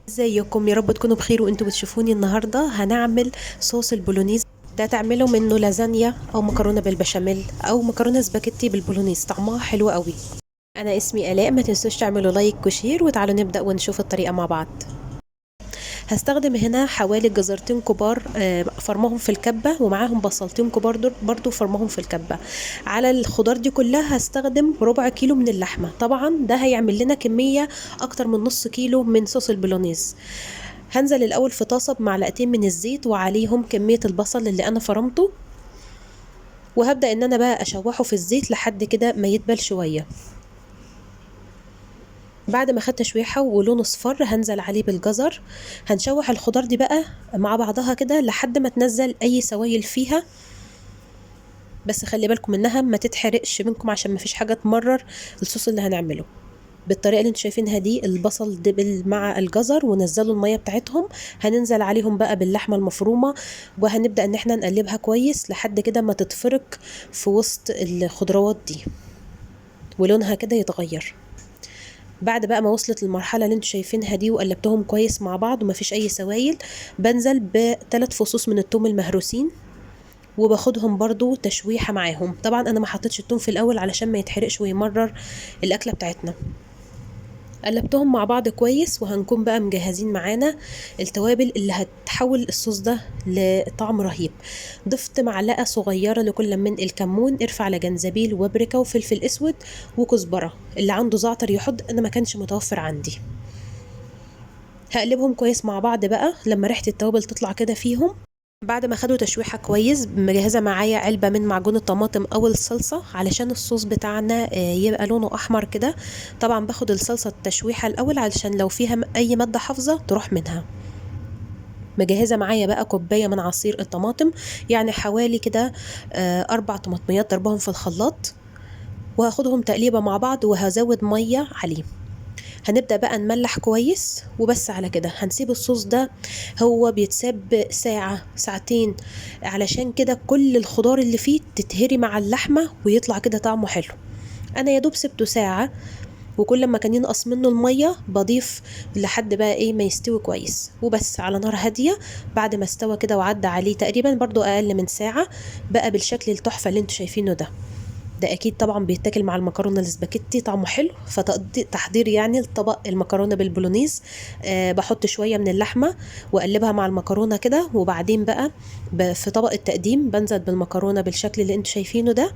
ازيكم؟ يا رب تكونوا بخير وانتوا بتشوفوني. النهارده هنعمل صوص البولونيز. ده تعمله منه لازانيا او مكرونه بالبشاميل او مكرونه سباكيتي بالبولونيز، طعمها حلو قوي. انا اسمي الاء، ما تنسوش تعملوا لايك وشير، وتعالوا نبدا ونشوف الطريقه مع بعض. هستخدم هنا حوالي جزرتين كبار، فرمهم في الكبه، ومعاهم بصلتين كبار برضو فرمهم في الكبه. على الخضار دي كلها هستخدم ربع كيلو من اللحمه، طبعا ده هيعمل لنا كميه اكتر من نص كيلو من صوص البولونيز. هنزل الاول في طاسه بمعلقتين من الزيت وعليهم كميه البصل اللي انا فرمته، وهبدا ان انا بقى اشوحه في الزيت لحد كده ما يدبل شويه. بعد ما خد تشويحه ولونه اصفر هنزل عليه بالجزر. هنشوح الخضار دي بقى مع بعضها كده لحد ما تنزل اي سوائل فيها، بس خلي بالكم منها ما تتحرقش منكم عشان ما فيش حاجه تمرر الصوص اللي هنعمله. بالطريقه اللي انتوا شايفينها دي، البصل دبل مع الجزر ونزلوا الميه بتاعتهم. هننزل عليهم بقى باللحمه المفرومه، وهنبدا ان احنا نقلبها كويس لحد كده ما تتفرك في وسط الخضروات دي ولونها كده يتغير. بعد بقى ما وصلت المرحله اللي انتوا شايفينها دي وقلبتهم كويس مع بعض ومفيش اي سوائل، بنزل ب3 فصوص من الثوم المهروسين وباخدهم برضو تشويحه معاهم. طبعا انا ما حطيتش الثوم في الاول علشان ما يتحرقش ويمرر الاكله بتاعتنا. قلبتهم مع بعض كويس، وهنكون بقى مجهزين معانا التوابل اللي هتحول الصوص ده لطعم رهيب. ضفت معلقة صغيرة لكل من الكمون، ارفع على جنزبيل وبابريكا وفلفل اسود وكزبرة. اللي عنده زعتر يحط، انا ما كانش متوفر عندي. هقلبهم كويس مع بعض بقى لما ريحة التوابل تطلع كده فيهم. بعد ما خدوا تشويحه كويس، مجهزه معايا علبه من معجون الطماطم او الصلصه علشان الصوص بتاعنا يبقى لونه احمر كده. طبعا باخد الصلصه التشويحه الاول علشان لو فيها اي ماده حافظه تروح منها. مجهزه معايا بقى كوبايه من عصير الطماطم، يعني حوالي كده 4 طماطميات ضربهم في الخلاط، وهاخدهم تقليبه مع بعض وهزود ميه عليه. هنبدأ بقى نملح كويس وبس. على كده هنسيب الصوص ده، هو بيتساب ساعة ساعتين علشان كده كل الخضار اللي فيه تتهري مع اللحمة ويطلع كده طعمه حلو. انا يا دوب سبته ساعة، وكل ما كان ينقص منه المية بضيف لحد بقى ايه ما يستوي كويس وبس على نار هادية. بعد ما استوى كده وعدى عليه تقريبا برضو اقل من ساعة، بقى بالشكل التحفة اللي انتوا شايفينه ده. ده اكيد طبعا بيتاكل مع المكرونه الاسباجيتي، طعمه حلو. فتحضير يعني الطبق المكرونه بالبولونيز، بحط شويه من اللحمه واقلبها مع المكرونه كده، وبعدين بقى في طبق التقديم بنزل بالمكرونه بالشكل اللي انتوا شايفينه ده،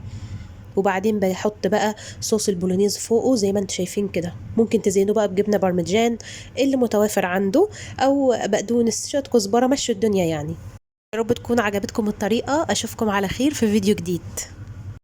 وبعدين بحط بقى صوص البولونيز فوقه زي ما انتوا شايفين كده. ممكن تزينوه بقى بجبنه بارميجان اللي متوافر عنده، او بقدونس، شويه كزبره، مشوا الدنيا يعني. يا رب تكون عجبتكم الطريقه. اشوفكم على خير في فيديو جديد.